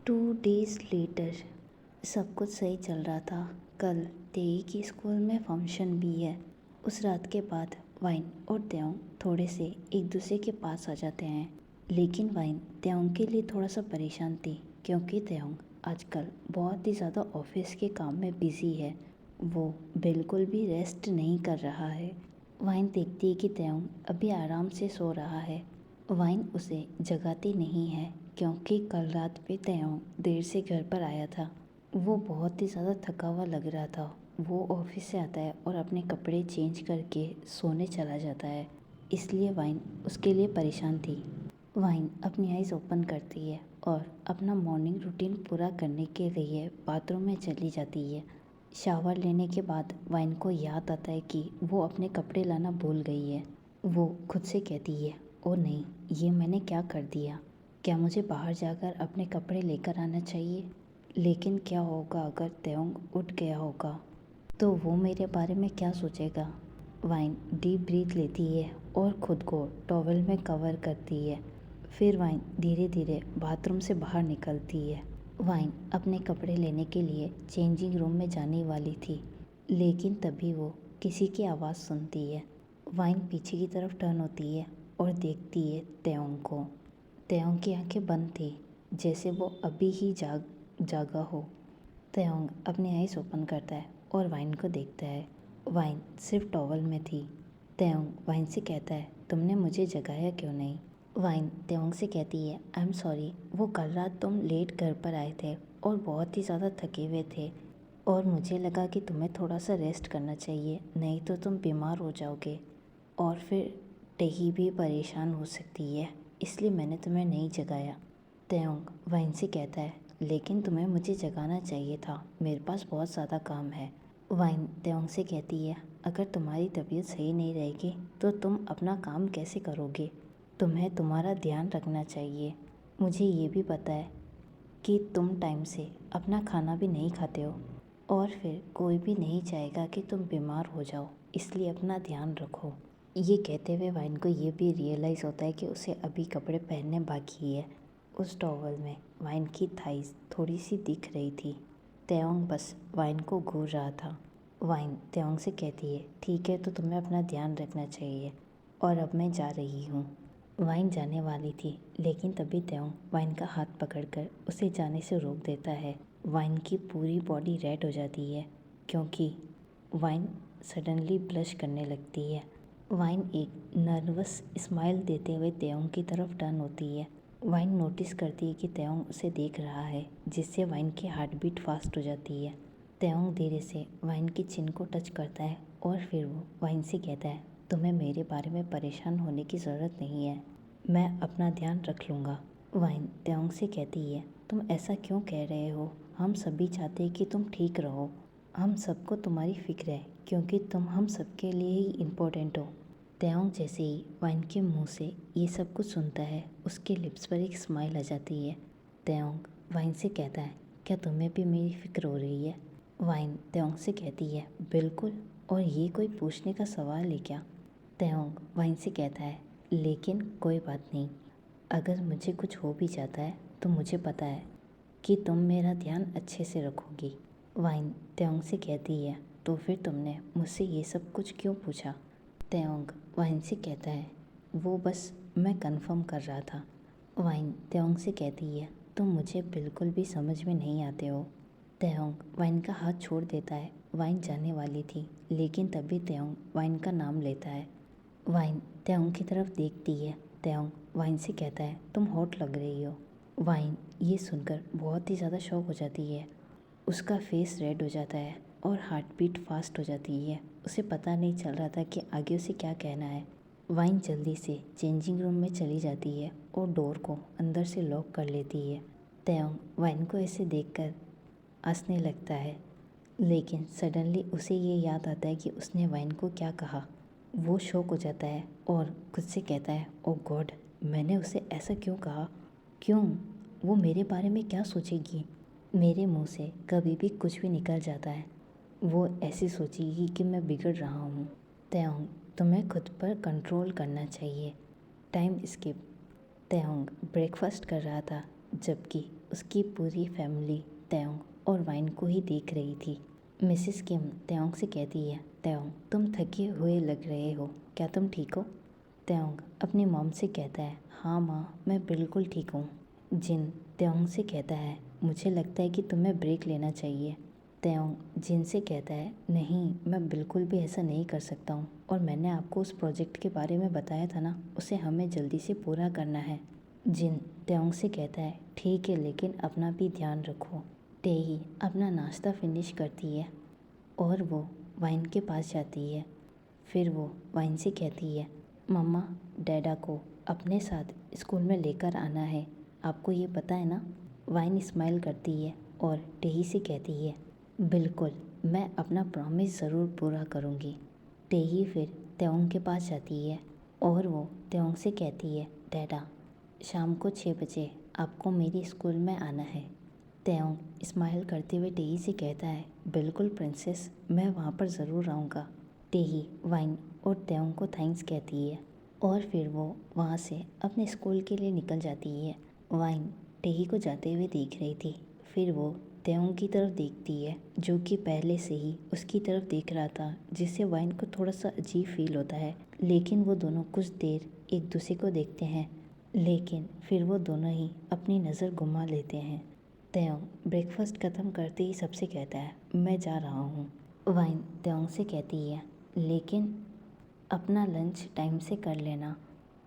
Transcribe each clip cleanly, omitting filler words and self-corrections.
2 days letter सब कुछ सही चल रहा था। कल तेई की स्कूल में फंक्शन भी है। उस रात के बाद वाइन और त्योंग थोड़े से एक दूसरे के पास आ जाते हैं, लेकिन वाइन त्योंग के लिए थोड़ा सा परेशान थी क्योंकि त्योंग आजकल बहुत ही ज़्यादा ऑफिस के काम में बिजी है। वो बिल्कुल भी रेस्ट नहीं कर रहा है। वाइन देखती है कि त्योंग अभी आराम से सो रहा है। वाइन उसे जगाती नहीं है क्योंकि कल रात पे त्योंग देर से घर पर आया था। वो बहुत ही ज़्यादा थका हुआ लग रहा था। वो ऑफिस से आता है और अपने कपड़े चेंज करके सोने चला जाता है, इसलिए वाइन उसके लिए परेशान थी। वाइन अपनी आइज़ ओपन करती है और अपना मॉर्निंग रूटीन पूरा करने के लिए बाथरूम में चली जाती है। शावर लेने के बाद वाइन को याद आता है कि वो अपने कपड़े लाना भूल गई है। वो खुद से कहती है, ओ नहीं, ये मैंने क्या कर दिया। क्या मुझे बाहर जाकर अपने कपड़े लेकर आना चाहिए? लेकिन क्या होगा अगर त्योंग उठ गया होगा तो वो मेरे बारे में क्या सोचेगा। वाइन डीप ब्रीथ लेती है और खुद को टॉवल में कवर करती है। फिर वाइन धीरे धीरे बाथरूम से बाहर निकलती है। वाइन अपने कपड़े लेने के लिए चेंजिंग रूम में जाने वाली थी, लेकिन तभी वो किसी की आवाज़ सुनती है। वाइन पीछे की तरफ टर्न होती है और देखती है त्योंग को। त्योंग की आंखें बंद थी, जैसे वो अभी ही जागा हो। त्योंग अपनी आइज़ ओपन करता है और वाइन को देखता है। वाइन सिर्फ टॉवल में थी। त्योंग वाइन से कहता है, तुमने मुझे जगाया क्यों नहीं? वाइन त्योंग से कहती है, आई एम सॉरी, वो कल रात तुम लेट घर पर आए थे और बहुत ही ज़्यादा थके हुए थे और मुझे लगा कि तुम्हें थोड़ा सा रेस्ट करना चाहिए, नहीं तो तुम बीमार हो जाओगे और फिर टेही भी परेशान हो सकती है, इसलिए मैंने तुम्हें नहीं जगाया। त्योंग वाइन से कहता है, लेकिन तुम्हें मुझे जगाना चाहिए था, मेरे पास बहुत ज़्यादा काम है। वाइन त्योंग से कहती है, अगर तुम्हारी तबीयत सही नहीं रहेगी तो तुम अपना काम कैसे करोगे? तुम्हें तुम्हारा ध्यान रखना चाहिए। मुझे ये भी पता है कि तुम टाइम से अपना खाना भी नहीं खाते हो और फिर कोई भी नहीं चाहेगा कि तुम बीमार हो जाओ, इसलिए अपना ध्यान रखो। ये कहते हुए वाइन को ये भी रियलाइज़ होता है कि उसे अभी कपड़े पहनने बाकी है। उस टॉवल में वाइन की थाइस थोड़ी सी दिख रही थी। त्योंग बस वाइन को घूर रहा था। वाइन त्योंग से कहती है, ठीक है, तो तुम्हें अपना ध्यान रखना चाहिए और अब मैं जा रही हूँ। वाइन जाने वाली थी, लेकिन तभी त्योंग वाइन का हाथ पकड़कर उसे जाने से रोक देता है। वाइन की पूरी बॉडी रेड हो जाती है क्योंकि वाइन सडनली ब्लश करने लगती है। वाइन एक नर्वस स्माइल देते हुए त्योंग की तरफ टर्न होती है। वाइन नोटिस करती है कि त्योंग उसे देख रहा है, जिससे वाइन की हार्ट बीट फास्ट हो जाती है। त्योंग धीरे से वाइन की चिन को टच करता है और फिर वो वाइन से कहता है, तुम्हें मेरे बारे में परेशान होने की ज़रूरत नहीं है, मैं अपना ध्यान रख लूँगा। वाइन त्योंग से कहती है, तुम ऐसा क्यों कह रहे हो? हम सभी चाहते हैं कि तुम ठीक रहो। हम सबको तुम्हारी फिक्र है क्योंकि तुम हम सबके लिए ही इम्पोर्टेंट हो। त्योंग जैसे ही वाइन के मुंह से ये सब कुछ सुनता है, उसके लिप्स पर एक स्माइल आ जाती है। त्योंग वाइन से कहता है, क्या तुम्हें भी मेरी फिक्र हो रही है? वाइन त्योंग से कहती है, बिल्कुल, और ये कोई पूछने का सवाल है क्या? त्योंग वाइन से कहता है, लेकिन कोई बात नहीं, अगर मुझे कुछ हो भी जाता है तो मुझे पता है कि तुम मेरा ध्यान अच्छे से रखोगी। वाइन त्योंग से कहती है, तो फिर तुमने मुझसे ये सब कुछ क्यों पूछा? त्योंग वाइन से कहता है, वो बस मैं कंफर्म कर रहा था। वाइन त्योंग से कहती है, तुम मुझे बिल्कुल भी समझ में नहीं आते हो। त्योंग वाइन का हाथ छोड़ देता है। वाइन जाने वाली थी, लेकिन तभी त्योंग वाइन का नाम लेता है। वाइन त्योंग की तरफ देखती है। त्योंग वाइन से कहता है, तुम हॉट लग रही हो। वाइन ये सुनकर बहुत ही ज़्यादा शॉक हो जाती है। उसका फेस रेड हो जाता है और हार्ट बीट फास्ट हो जाती है। उसे पता नहीं चल रहा था कि आगे उसे क्या कहना है। वाइन जल्दी से चेंजिंग रूम में चली जाती है और डोर को अंदर से लॉक कर लेती है। त्योंग वाइन को ऐसे देखकर हंसने लगता है, लेकिन सडनली उसे ये याद आता है कि उसने वाइन को क्या कहा। वो शॉक हो जाता है और खुद से कहता है, ओ गॉड, मैंने उसे ऐसा क्यों कहा? क्यों? वो मेरे बारे में क्या सोचेगी? मेरे मुंह से कभी भी कुछ भी निकल जाता है, वो ऐसी सोचेगी कि मैं बिगड़ रहा हूँ। त्योंग, तुम्हें खुद पर कंट्रोल करना चाहिए। Time skip. त्योंग ब्रेकफास्ट कर रहा था, जबकि उसकी पूरी फैमिली तेयोंग और वाइन को ही देख रही थी। मिसेस किम तेयोंग से कहती है, तेयोंग तुम थके हुए लग रहे हो, क्या तुम ठीक हो? तेयोंग अपनी मॉम से कहता है, हाँ माँ मैं बिल्कुल ठीक हूँ। जिन तेयोंग से कहता है, मुझे लगता है कि तुम्हें ब्रेक लेना चाहिए। तेयोंग जिन से कहता है, नहीं मैं बिल्कुल भी ऐसा नहीं कर सकता हूँ, और मैंने आपको उस प्रोजेक्ट के बारे में बताया था ना, उसे हमें जल्दी से पूरा करना है। जिन तेयोंग से कहता है, ठीक है लेकिन अपना भी ध्यान रखो। टेही अपना नाश्ता फिनिश करती है और वो वाइन के पास जाती है। फिर वो वाइन से कहती है, मम्मा डैडा को अपने साथ स्कूल में लेकर आना है, आपको ये पता है ना? वाइन स्माइल करती है और टेही से कहती है, बिल्कुल मैं अपना प्रॉमिस ज़रूर पूरा करूँगी। टेही फिर तेयोंग के पास जाती है और वो तेयोंग से कहती है, डैडा शाम को 6 बजे आपको मेरी स्कूल में आना है। तेयोंग स्माइल करते हुए टेही से कहता है, बिल्कुल प्रिंसेस, मैं वहाँ पर ज़रूर आऊँगा। टेही वाइन और तेयोंग को थैंक्स कहती है और फिर वो वहाँ से अपने स्कूल के लिए निकल जाती है। वाइन टेही को जाते हुए देख रही थी। फिर वो तेयोंग की तरफ देखती है, जो कि पहले से ही उसकी तरफ देख रहा था, जिससे वाइन को थोड़ा सा अजीब फील होता है। लेकिन वो दोनों कुछ देर एक दूसरे को देखते हैं, लेकिन फिर वो दोनों ही अपनी नज़र घुमा लेते हैं। तेयोंग ब्रेकफास्ट ख़त्म करते ही सबसे कहता है, मैं जा रहा हूँ। वाइन तेयोंग से कहती है, लेकिन अपना लंच टाइम से कर लेना,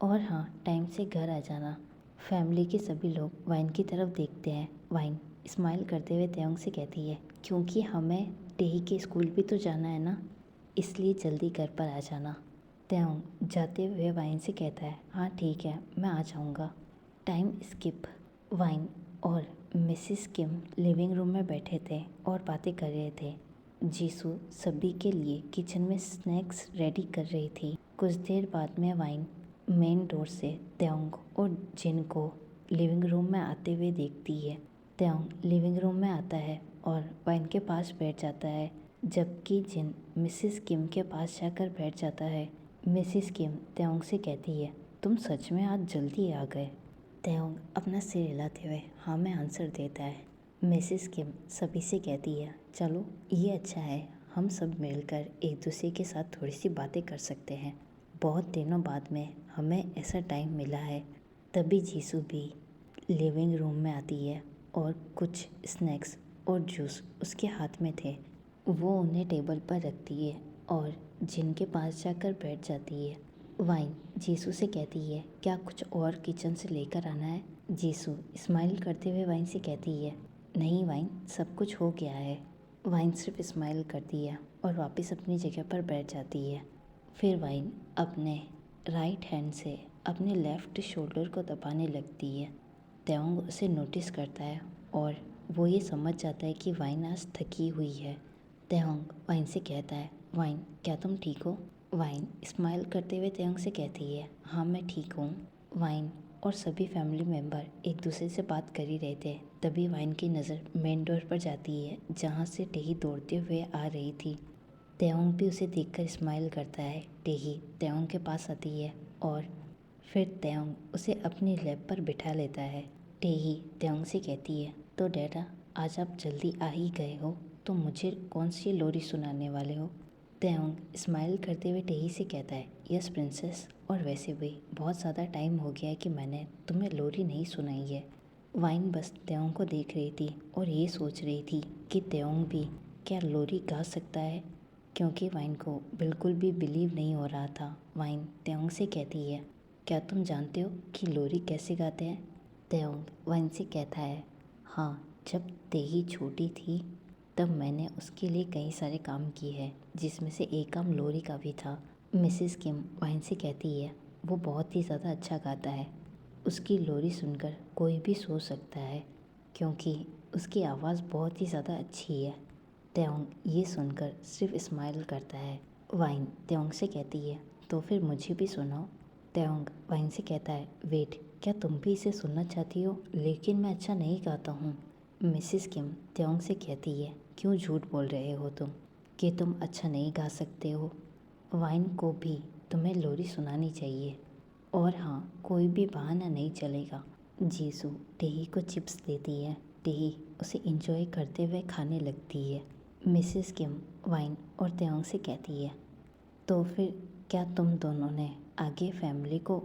और हाँ टाइम से घर आ जाना। फैमिली के सभी लोग वाइन की तरफ देखते हैं। वाइन स्माइल करते हुए तेयोंग से कहती है, क्योंकि हमें टेही के स्कूल भी तो जाना है ना, इसलिए जल्दी घर पर आ जाना। तेयोंग जाते हुए वाइन से कहता है, हाँ ठीक है मैं आ जाऊँगा। Time skip. वाइन और मिसिस किम लिविंग रूम में बैठे थे और बातें कर रहे थे। जीसू सभी के लिए किचन में स्नैक्स रेडी कर रही थी। कुछ देर बाद में वाइन मेन डोर से तेयोंग और जिन को लिविंग रूम में आते हुए देखती है। तेयोंग लिविंग रूम में आता है और वाइन के पास बैठ जाता है, जबकि जिन मिसिस किम के पास जाकर बैठ जाता है। मिसिस किम तेयोंग से कहती है, तुम सच में आज जल्दी आ गए? तेयोंग अपना सिर हिलाते हुए हाँ में आंसर देता है। मिसिस किम सभी से कहती है, चलो ये अच्छा है, हम सब मिलकर एक दूसरे के साथ थोड़ी सी बातें कर सकते हैं। बहुत दिनों बाद में हमें ऐसा टाइम मिला है। तभी जीसू भी लिविंग रूम में आती है और कुछ स्नैक्स और जूस उसके हाथ में थे। वो उन्हें टेबल पर रखती है और जिनके पास जाकर बैठ जाती है। वाइन जीसू से कहती है, क्या कुछ और किचन से लेकर आना है? जीसू स्माइल करते हुए वाइन से कहती है, नहीं वाइन सब कुछ हो गया है। वाइन सिर्फ स्माइल करती है और वापस अपनी जगह पर बैठ जाती है। फिर वाइन अपने राइट हैंड से अपने लेफ़्ट शोल्डर को दबाने लगती है। तेयोंग उसे नोटिस करता है और वो ये समझ जाता है कि वाइन आज थकी हुई है। तेयोंग वाइन से कहता है, वाइन क्या तुम ठीक हो? वाइन स्माइल करते हुए तेयोंग से कहती है, हाँ मैं ठीक हूँ। वाइन और सभी फैमिली मेम्बर एक दूसरे से बात कर ही रहे थे। तभी वाइन की नज़र मेन डोर पर जाती है, जहाँ से टेही दौड़ते हुए आ रही थी। तेयोंग भी उसे देखकर स्माइल करता है। टेही तेयोंग के पास आती है और फिर तेयोंग उसे अपनी लैप पर बिठा लेता है। टेही तेयोंग से कहती है, तो डैडा आज आप जल्दी आ ही गए हो, तो मुझे कौन सी लोरी सुनाने वाले हो? तेयोंग स्माइल करते हुए टेही से कहता है, यस प्रिंसेस, और वैसे भी बहुत ज़्यादा टाइम हो गया है कि मैंने तुम्हें लोरी नहीं सुनाई है। वाइन बस तेयोंग को देख रही थी और ये सोच रही थी कि तेयोंग भी क्या लोरी गा सकता है, क्योंकि वाइन को बिल्कुल भी बिलीव नहीं हो रहा था। वाइन तेयोंग से कहती है, क्या तुम जानते हो कि लोरी कैसे गाते हैं? तेयोंग वाइन से कहता है, हाँ जब तेही छोटी थी तब मैंने उसके लिए कई सारे काम किए हैं, जिसमें से एक काम लोरी का भी था। मिसिस किम वाइन से कहती है, वो बहुत ही ज़्यादा अच्छा गाता है, उसकी लोरी सुनकर कोई भी सो सकता है, क्योंकि उसकी आवाज़ बहुत ही ज़्यादा अच्छी है। तेयोंग ये सुनकर सिर्फ स्माइल करता है। वाइन तेयोंग से कहती है, तो फिर मुझे भी सुनाओ। तेयोंग वाइन से कहता है, वेट क्या तुम भी इसे सुनना चाहती हो? लेकिन मैं अच्छा नहीं गाता हूँ। मिसिस किम तेयोंग से कहती है, क्यों झूठ बोल रहे हो तुम कि तुम अच्छा नहीं गा सकते हो? वाइन को भी तुम्हें लोरी सुनानी चाहिए, और हाँ कोई भी बहाना नहीं चलेगा। जीसू टेही को चिप्स देती है। टेही उसे इंजॉय करते हुए खाने लगती है। मिसेस किम वाइन और त्योंग से कहती है, तो फिर क्या तुम दोनों ने आगे फैमिली को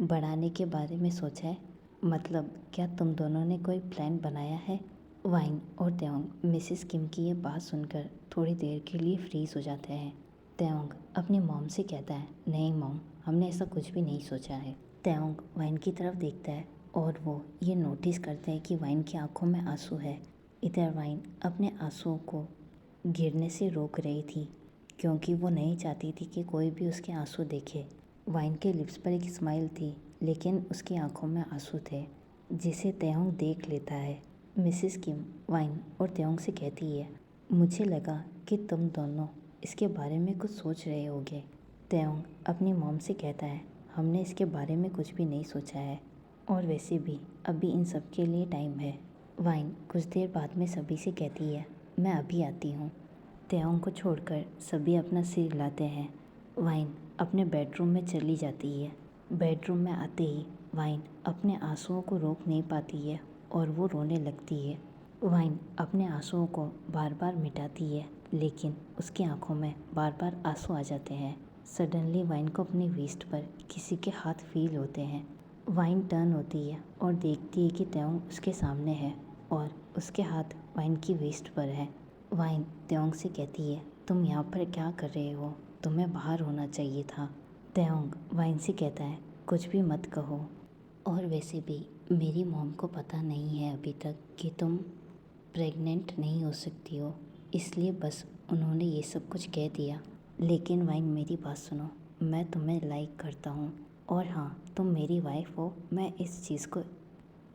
बढ़ाने के बारे में सोचा है? मतलब क्या तुम दोनों ने कोई प्लान बनाया है? वाइन और त्योंग मिसेस किम की ये बात सुनकर थोड़ी देर के लिए फ्रीज हो जाते हैं। त्योंग अपनी मॉम से कहता है, नहीं मॉम, हमने ऐसा कुछ भी नहीं सोचा है। त्योंग वाइन की तरफ देखता है और वो ये नोटिस करता है कि वाइन की आंखों में आंसू है। इधर वाइन अपने आंसुओं को गिरने से रोक रही थी क्योंकि वो नहीं चाहती थी कि कोई भी उसके आंसू देखे। वाइन के लिप्स पर एक स्माइल थी लेकिन उसकी आंखों में आंसू थे जिसे त्योंग देख लेता है। मिसेस किम वाइन और त्योंग से कहती है, मुझे लगा कि तुम दोनों इसके बारे में कुछ सोच रहे होगे। त्योंग अपनी मॉम से कहता है, हमने इसके बारे में कुछ भी नहीं सोचा है और वैसे भी अभी इन सब के लिए टाइम है। वाइन कुछ देर बाद में सभी से कहती है, मैं अभी आती हूँ। त्योंग को छोड़कर सभी अपना सिर हिलाते हैं। वाइन अपने बेडरूम में चली जाती है। बेडरूम में आते ही वाइन अपने आंसुओं को रोक नहीं पाती है और वो रोने लगती है। वाइन अपने आंसुओं को बार बार मिटाती है लेकिन उसकी आंखों में बार बार आंसू आ जाते हैं। सडनली वाइन को अपनी वेस्ट पर किसी के हाथ फील होते हैं। वाइन टर्न होती है और देखती है कि त्योंग उसके सामने है और उसके हाथ वाइन की वेस्ट पर है। वाइन त्योंग से कहती है, तुम यहाँ पर क्या कर रहे हो? तुम्हें बाहर होना चाहिए था। त्योंग वाइन से कहता है, कुछ भी मत कहो, और वैसे भी मेरी मॉम को पता नहीं है अभी तक कि तुम प्रेग्नेंट नहीं हो सकती हो, इसलिए बस उन्होंने ये सब कुछ कह दिया। लेकिन वाइन मेरी बात सुनो, मैं तुम्हें लाइक करता हूँ और हाँ, तुम मेरी वाइफ हो, मैं इस चीज़ को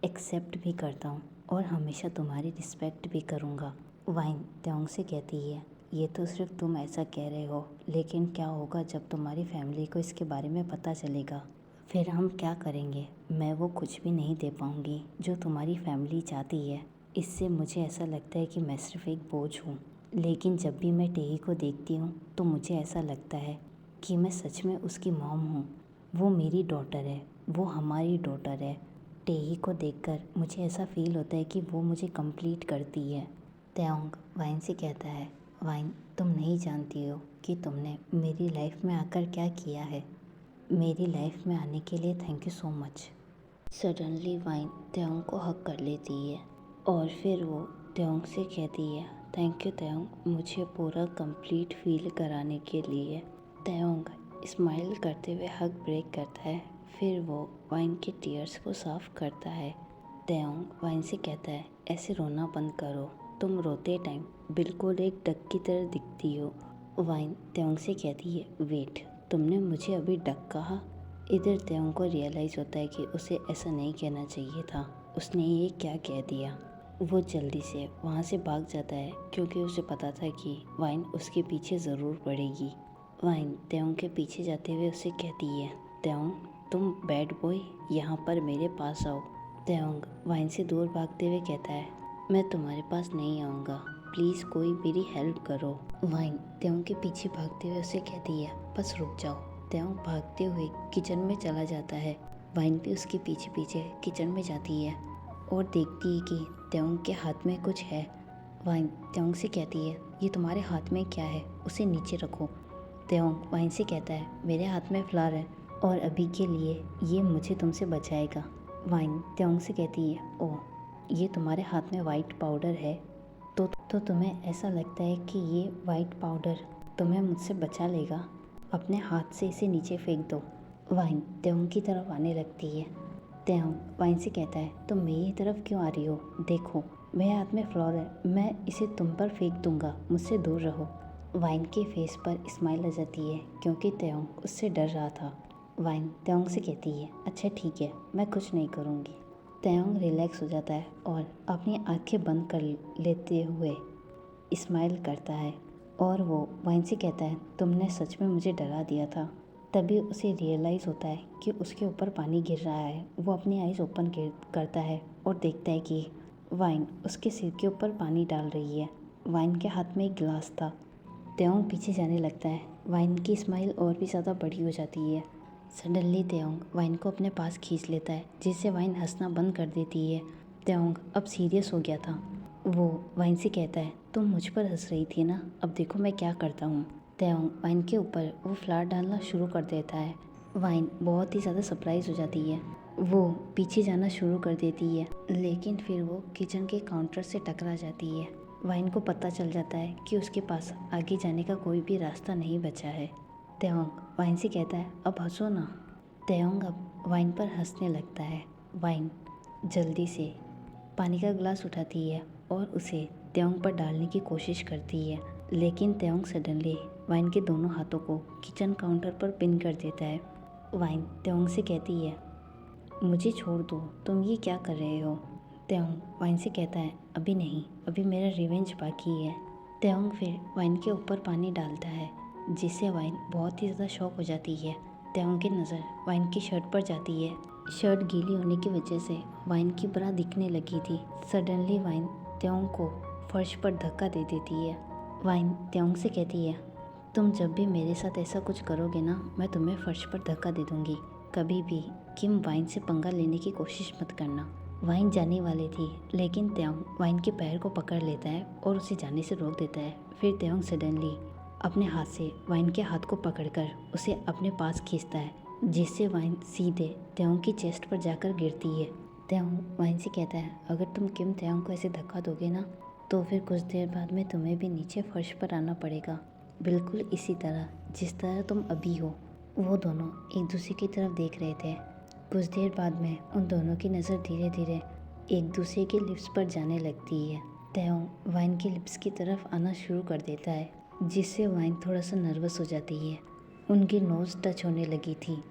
एक्सेप्ट भी करता हूँ और हमेशा तुम्हारी रिस्पेक्ट भी करूँगा। वाइन त्योंग से कहती है, ये तो सिर्फ तुम ऐसा कह रहे हो, लेकिन क्या होगा जब तुम्हारी फैमिली को इसके बारे में पता चलेगा? फिर हम क्या करेंगे? मैं वो कुछ भी नहीं दे पाऊँगी जो तुम्हारी फैमिली चाहती है। इससे मुझे ऐसा लगता है कि मैं सिर्फ एक बोझ हूँ। लेकिन जब भी मैं टेही को देखती हूँ तो मुझे ऐसा लगता है कि मैं सच में उसकी मॉम हूँ। वो मेरी डॉटर है, वो हमारी डॉटर है। टेही को देखकर मुझे ऐसा फील होता है कि वो मुझे कंप्लीट करती है। त्योंग वाइन से कहता है, वाइन तुम नहीं जानती हो कि तुमने मेरी लाइफ में आकर क्या किया है। मेरी लाइफ में आने के लिए thank you so much. Suddenly वाइन त्योंग को हक कर लेती है और फिर वो त्योंग से कहती है, थैंक यू त्योंग, मुझे पूरा कंप्लीट फील कराने के लिए। त्योंग स्माइल करते हुए हक ब्रेक करता है। फिर वो वाइन के टीयर्स को साफ करता है। त्योंग वाइन से कहता है, ऐसे रोना बंद करो, तुम रोते टाइम बिल्कुल एक डक की तरह दिखती हो। वाइन त्योंग से कहती है, वेट, तुमने मुझे अभी डक कहा? इधर त्योंग को रियलाइज़ होता है कि उसे ऐसा नहीं कहना चाहिए था, उसने ये क्या कह दिया। वो जल्दी से वहाँ से भाग जाता है क्योंकि उसे पता था कि वाइन उसके पीछे ज़रूर पड़ेगी। वाइन त्योंग के पीछे जाते हुए उसे कहती है, त्योंग तुम बैड बॉय, यहाँ पर मेरे पास आओ। त्योंग वाइन से दूर भागते हुए कहता है, मैं तुम्हारे पास नहीं आऊँगा, प्लीज़ कोई मेरी हेल्प करो। वाइन त्योंग के पीछे भागते हुए उसे कहती है, बस रुक जाओ। त्योंग भागते हुए किचन में चला जाता है। वाइन भी उसके पीछे पीछे किचन में जाती है और देखती है कि त्योंग के हाथ में कुछ है। वाइन त्योंग से कहती है, ये तुम्हारे हाथ में क्या है, उसे नीचे रखो। त्योंग वाइन से कहता है, मेरे हाथ में फ्लावर है और अभी के लिए ये मुझे तुमसे बचाएगा। वाइन त्योंग से कहती है, ओह, ये तुम्हारे हाथ में वाइट पाउडर है, तो तुम्हें ऐसा लगता है कि ये वाइट पाउडर तुम्हें मुझसे बचा लेगा? अपने हाथ से इसे नीचे फेंक दो। वाइन त्योंग की तरफ आने लगती है। त्योंग वाइन से कहता है, तुम मेरी तरफ क्यों आ रही हो? देखो, मेरे हाथ में फ्लावर है, मैं इसे तुम पर फेंक दूंगा, मुझसे दूर रहो। वाइन के फेस पर स्माइल आ जाती है क्योंकि त्योंग उससे डर रहा था। वाइन त्योंग से कहती है, अच्छा ठीक है, मैं कुछ नहीं करूँगी। त्योंग रिलैक्स हो जाता है और अपनी आंखें बंद कर लेते हुए स्माइल करता है और वो वाइन से कहता है, तुमने सच में मुझे डरा दिया था। तभी उसे रियलाइज़ होता है कि उसके ऊपर पानी गिर रहा है। वो अपनी आइज़ ओपन करता है और देखता है कि वाइन उसके सिर के ऊपर पानी डाल रही है। वाइन के हाथ में एक गिलास था। त्योंग पीछे जाने लगता है। वाइन की स्माइल और भी ज़्यादा बड़ी हो जाती है। सडनली तेयोंग वाइन को अपने पास खींच लेता है, जिससे वाइन हंसना बंद कर देती है। तेयोंग अब सीरियस हो गया था। वो वाइन से कहता है, तुम मुझ पर हंस रही थी ना, अब देखो मैं क्या करता हूँ। तेयोंग वाइन के ऊपर वो फ्लावर डालना शुरू कर देता है। वाइन बहुत ही ज़्यादा सरप्राइज हो जाती है। वो पीछे जाना शुरू कर देती है, लेकिन फिर वो किचन के काउंटर से टकरा जाती है। वाइन को पता चल जाता है कि उसके पास आगे जाने का कोई भी रास्ता नहीं बचा है। तेयोंग वाइन से कहता है, अब हंसो ना। तेयोंग अब वाइन पर हंसने लगता है। वाइन जल्दी से पानी का गिलास उठाती है और उसे तेयोंग पर डालने की कोशिश करती है, लेकिन तेयोंग सडनली वाइन के दोनों हाथों को किचन काउंटर पर पिन कर देता है। वाइन तेयोंग से कहती है, मुझे छोड़ दो, तुम ये क्या कर रहे हो। तेयोंग वाइन से कहता है, अभी नहीं, अभी मेरा रिवेंज बाकी है। तेयोंग फिर वाइन के ऊपर पानी डालता है, जिससे वाइन बहुत ही ज़्यादा शॉक हो जाती है। तेयोंग की नज़र वाइन की शर्ट पर जाती है। शर्ट गीली होने की वजह से वाइन की ब्रा दिखने लगी थी। सडनली वाइन तेयोंग को फर्श पर धक्का दे देती है। वाइन तेयोंग से कहती है, तुम जब भी मेरे साथ ऐसा कुछ करोगे ना, मैं तुम्हें फर्श पर धक्का दे दूंगी। कभी भी किम वाइन से पंगा लेने की कोशिश मत करना। वाइन जाने वाली थी, लेकिन तेयोंग वाइन के पैर को पकड़ लेता है और उसे जाने से रोक देता है। फिर तेयोंग सडनली अपने हाथ से वाइन के हाथ को पकड़कर उसे अपने पास खींचता है, जिससे वाइन सीधे तेयोंग की चेस्ट पर जाकर गिरती है। तेयोंग वाइन से कहता है, अगर तुम किम तेयोंग को ऐसे धक्का दोगे ना, तो फिर कुछ देर बाद में तुम्हें भी नीचे फर्श पर आना पड़ेगा, बिल्कुल इसी तरह जिस तरह तुम अभी हो। वो दोनों एक दूसरे की तरफ देख रहे थे। कुछ देर बाद में उन दोनों की नज़र धीरे धीरे एक दूसरे के लिप्स पर जाने लगती है। तेयोंग वाइन के लिप्स की तरफ आना शुरू कर देता है, जिससे वाइन थोड़ा सा नर्वस हो जाती है। उनकी नोज़ टच होने लगी थी।